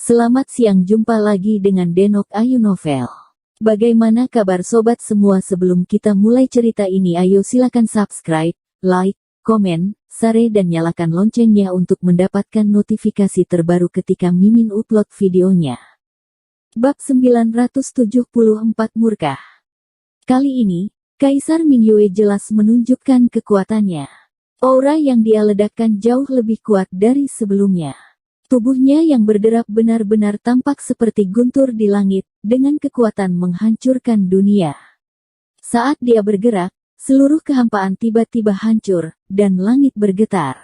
Selamat siang, jumpa lagi dengan Denok Ayu Novel. Bagaimana kabar sobat semua? Sebelum kita mulai cerita ini, ayo silakan subscribe, like, komen, share dan nyalakan loncengnya untuk mendapatkan notifikasi terbaru ketika Mimin upload videonya. Bab 974 Murkah. Kali ini, Kaisar Mingyue jelas menunjukkan kekuatannya. Aura yang dia ledakkan jauh lebih kuat dari sebelumnya. Tubuhnya yang berderap benar-benar tampak seperti guntur di langit, dengan kekuatan menghancurkan dunia. Saat dia bergerak, seluruh kehampaan tiba-tiba hancur, dan langit bergetar.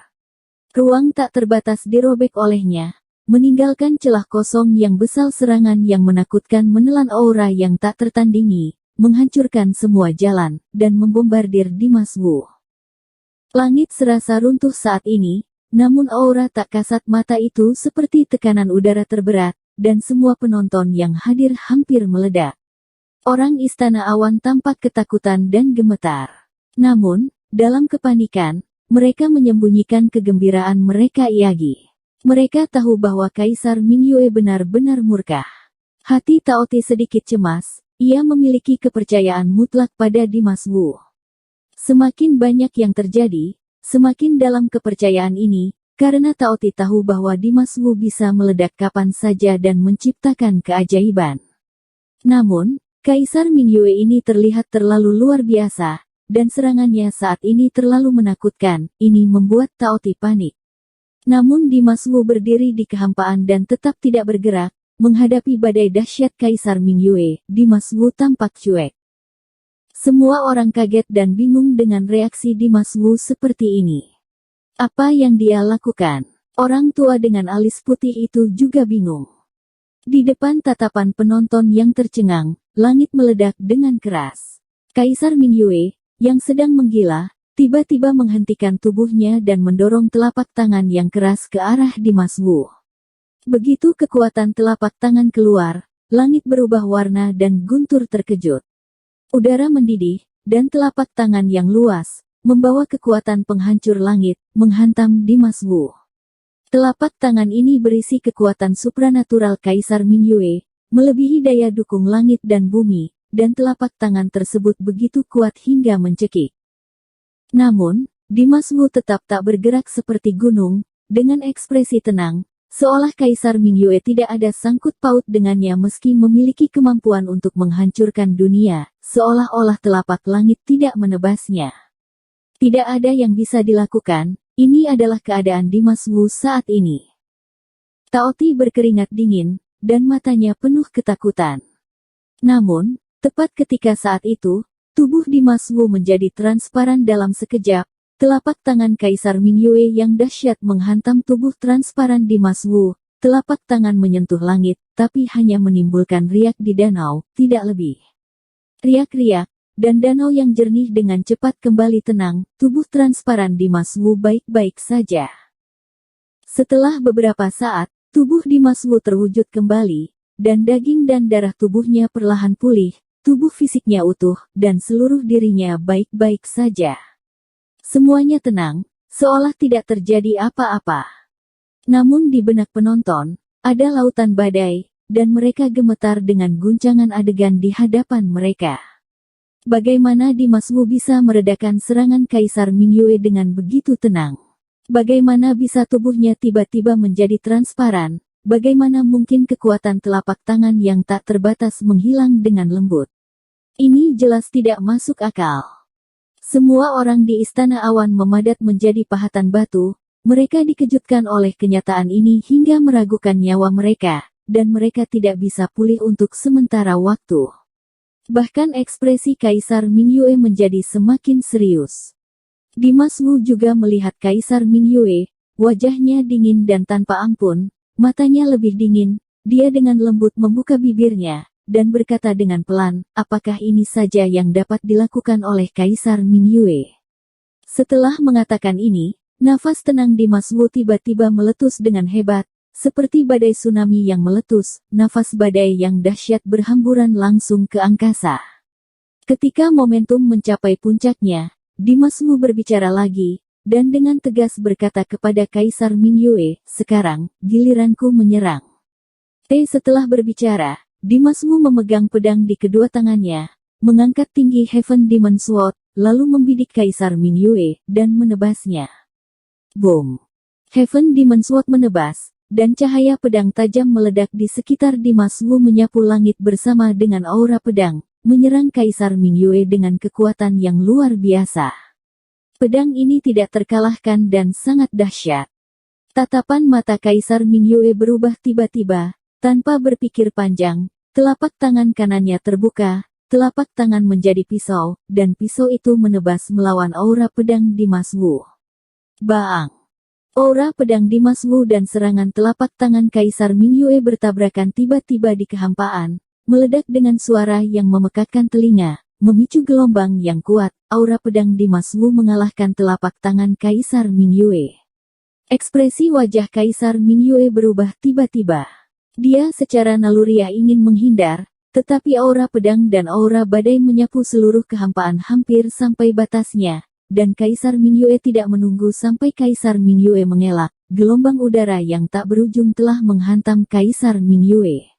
Ruang tak terbatas dirobek olehnya, meninggalkan celah kosong yang besar. Serangan yang menakutkan menelan aura yang tak tertandingi, menghancurkan semua jalan, dan membombardir Dimas Wu. Langit serasa runtuh saat ini. Namun aura tak kasat mata itu seperti tekanan udara terberat, dan semua penonton yang hadir hampir meledak. Orang Istana Awan tampak ketakutan dan gemetar. Namun, dalam kepanikan, mereka menyembunyikan kegembiraan mereka. Mereka tahu bahwa Kaisar Mingyue benar-benar murka. Hati Taoti sedikit cemas, ia memiliki kepercayaan mutlak pada Dimas Wu. Semakin banyak yang terjadi, semakin dalam kepercayaan ini, karena Taoti tahu bahwa Dimas Wu bisa meledak kapan saja dan menciptakan keajaiban. Namun, Kaisar Mingyue ini terlihat terlalu luar biasa, dan serangannya saat ini terlalu menakutkan. Ini membuat Taoti panik. Namun Dimas Wu berdiri di kehampaan dan tetap tidak bergerak, menghadapi badai dahsyat Kaisar Mingyue. Dimas Wu tampak cuek. Semua orang kaget dan bingung dengan reaksi Dimas Wu seperti ini. Apa yang dia lakukan? Orang tua dengan alis putih itu juga bingung. Di depan tatapan penonton yang tercengang, langit meledak dengan keras. Kaisar Mingyue, yang sedang menggila, tiba-tiba menghentikan tubuhnya dan mendorong telapak tangan yang keras ke arah Dimas Wu. Begitu kekuatan telapak tangan keluar, langit berubah warna dan guntur terkejut. Udara mendidih, dan telapak tangan yang luas, membawa kekuatan penghancur langit, menghantam Dimas Wu. Telapak tangan ini berisi kekuatan supranatural Kaisar Mingyue, melebihi daya dukung langit dan bumi, dan telapak tangan tersebut begitu kuat hingga mencekik. Namun, Dimas Wu tetap tak bergerak seperti gunung, dengan ekspresi tenang, seolah Kaisar Mingyue tidak ada sangkut paut dengannya meski memiliki kemampuan untuk menghancurkan dunia, seolah-olah telapak langit tidak menebasnya. Tidak ada yang bisa dilakukan, ini adalah keadaan Dimas Wu saat ini. Taoti berkeringat dingin, dan matanya penuh ketakutan. Namun, tepat ketika saat itu, tubuh Dimas Wu menjadi transparan dalam sekejap. Telapak tangan Kaisar Mingyue yang dahsyat menghantam tubuh transparan Dimas Wu. Telapak tangan menyentuh langit, tapi hanya menimbulkan riak di danau, tidak lebih. Riak-riak, dan danau yang jernih dengan cepat kembali tenang. Tubuh transparan Dimas Wu baik-baik saja. Setelah beberapa saat, tubuh Dimas Wu terwujud kembali, dan daging dan darah tubuhnya perlahan pulih. Tubuh fisiknya utuh, dan seluruh dirinya baik-baik saja. Semuanya tenang, seolah tidak terjadi apa-apa. Namun di benak penonton, ada lautan badai, dan mereka gemetar dengan guncangan adegan di hadapan mereka. Bagaimana Dimas Wu bisa meredakan serangan Kaisar Mingyue dengan begitu tenang? Bagaimana bisa tubuhnya tiba-tiba menjadi transparan? Bagaimana mungkin kekuatan telapak tangan yang tak terbatas menghilang dengan lembut? Ini jelas tidak masuk akal. Semua orang di Istana Awan memadat menjadi pahatan batu. Mereka dikejutkan oleh kenyataan ini hingga meragukan nyawa mereka, dan mereka tidak bisa pulih untuk sementara waktu. Bahkan ekspresi Kaisar Mingyue menjadi semakin serius. Dimas Wu juga melihat Kaisar Mingyue, wajahnya dingin dan tanpa ampun, matanya lebih dingin. Dia dengan lembut membuka bibirnya, dan berkata dengan pelan, apakah ini saja yang dapat dilakukan oleh Kaisar Mingyue? Setelah mengatakan ini, nafas tenang Dimas Wu tiba-tiba meletus dengan hebat, seperti badai tsunami yang meletus. Nafas badai yang dahsyat berhamburan langsung ke angkasa. Ketika momentum mencapai puncaknya, Dimas Wu berbicara lagi, dan dengan tegas berkata kepada Kaisar Mingyue, sekarang, giliranku menyerang. Setelah berbicara, Dimas Wu memegang pedang di kedua tangannya, mengangkat tinggi Heaven Demon Sword, lalu membidik Kaisar Mingyue, dan menebasnya. Boom! Heaven Demon Sword menebas, dan cahaya pedang tajam meledak di sekitar Dimas Wu menyapu langit bersama dengan aura pedang, menyerang Kaisar Mingyue dengan kekuatan yang luar biasa. Pedang ini tidak terkalahkan dan sangat dahsyat. Tatapan mata Kaisar Mingyue berubah tiba-tiba, tanpa berpikir panjang, telapak tangan kanannya terbuka, telapak tangan menjadi pisau, dan pisau itu menebas melawan aura pedang Dimas Wu. Baang! Aura pedang Dimas Wu dan serangan telapak tangan Kaisar Mingyue bertabrakan tiba-tiba di kehampaan, meledak dengan suara yang memekakkan telinga, memicu gelombang yang kuat. Aura pedang Dimas Wu mengalahkan telapak tangan Kaisar Mingyue. Ekspresi wajah Kaisar Mingyue berubah tiba-tiba. Dia secara naluriah ingin menghindar, tetapi aura pedang dan aura badai menyapu seluruh kehampaan hampir sampai batasnya, dan Kaisar Mingyue tidak menunggu sampai Kaisar Mingyue mengelak. Gelombang udara yang tak berujung telah menghantam Kaisar Mingyue.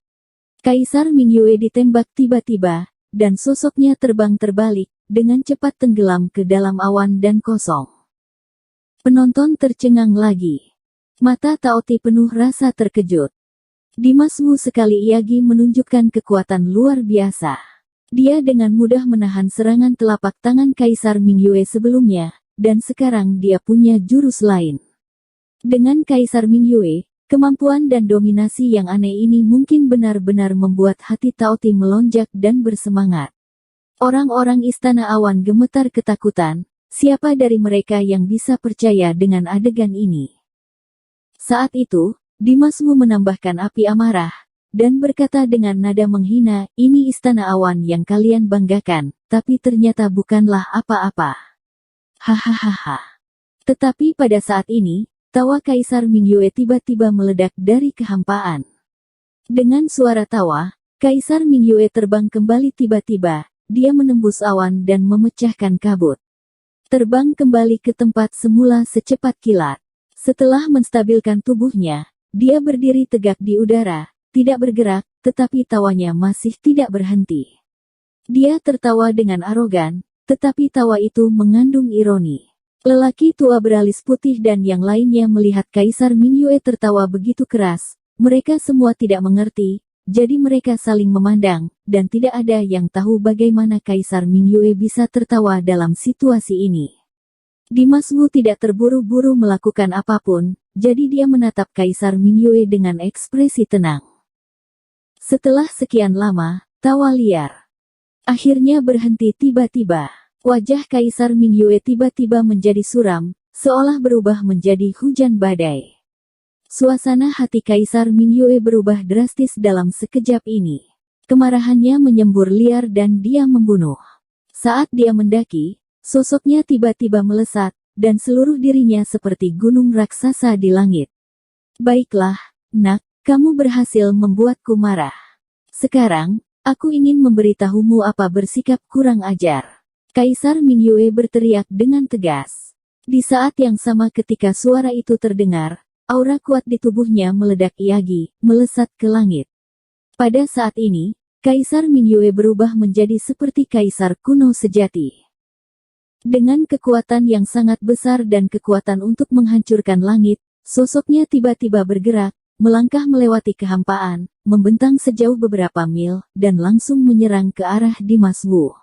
Kaisar Mingyue ditembak tiba-tiba, dan sosoknya terbang terbalik, dengan cepat tenggelam ke dalam awan dan kosong. Penonton tercengang lagi. Mata Taoti penuh rasa terkejut. Dimas Wu sekali lagi menunjukkan kekuatan luar biasa. Dia dengan mudah menahan serangan telapak tangan Kaisar Mingyue sebelumnya, dan sekarang dia punya jurus lain. Dengan Kaisar Mingyue, kemampuan dan dominasi yang aneh ini mungkin benar-benar membuat hati Taoti melonjak dan bersemangat. Orang-orang Istana Awan gemetar ketakutan, siapa dari mereka yang bisa percaya dengan adegan ini? Saat itu, Dimas Wu menambahkan api amarah, dan berkata dengan nada menghina, "Ini Istana Awan yang kalian banggakan, tapi ternyata bukanlah apa-apa." Hahaha. Tetapi pada saat ini, tawa Kaisar Mingyue tiba-tiba meledak dari kehampaan. Dengan suara tawa, Kaisar Mingyue terbang kembali tiba-tiba, dia menembus awan dan memecahkan kabut. Terbang kembali ke tempat semula secepat kilat. Setelah menstabilkan tubuhnya, dia berdiri tegak di udara, tidak bergerak, tetapi tawanya masih tidak berhenti. Dia tertawa dengan arogan, tetapi tawa itu mengandung ironi. Lelaki tua beralis putih dan yang lainnya melihat Kaisar Mingyue tertawa begitu keras, mereka semua tidak mengerti, jadi mereka saling memandang, dan tidak ada yang tahu bagaimana Kaisar Mingyue bisa tertawa dalam situasi ini. Dimas Wu tidak terburu-buru melakukan apapun, jadi dia menatap Kaisar Mingyue dengan ekspresi tenang. Setelah sekian lama, tawa liar akhirnya berhenti tiba-tiba. Wajah Kaisar Mingyue tiba-tiba menjadi suram, seolah berubah menjadi hujan badai. Suasana hati Kaisar Mingyue berubah drastis dalam sekejap ini. Kemarahannya menyembur liar dan dia membunuh. Saat dia mendaki, sosoknya tiba-tiba melesat, dan seluruh dirinya seperti gunung raksasa di langit. Baiklah, nak, kamu berhasil membuatku marah. Sekarang, aku ingin memberitahumu apa bersikap kurang ajar. Kaisar Mingyue berteriak dengan tegas. Di saat yang sama ketika suara itu terdengar, aura kuat di tubuhnya meledak iagi, melesat ke langit. Pada saat ini, Kaisar Mingyue berubah menjadi seperti kaisar kuno sejati. Dengan kekuatan yang sangat besar dan kekuatan untuk menghancurkan langit, sosoknya tiba-tiba bergerak, melangkah melewati kehampaan, membentang sejauh beberapa mil, dan langsung menyerang ke arah Dimas Wu.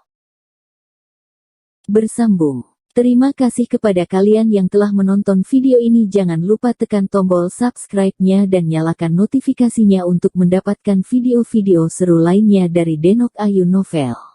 Bersambung. Terima kasih kepada kalian yang telah menonton video ini. Jangan lupa tekan tombol subscribe-nya dan nyalakan notifikasinya untuk mendapatkan video-video seru lainnya dari Denok Ayu Novel.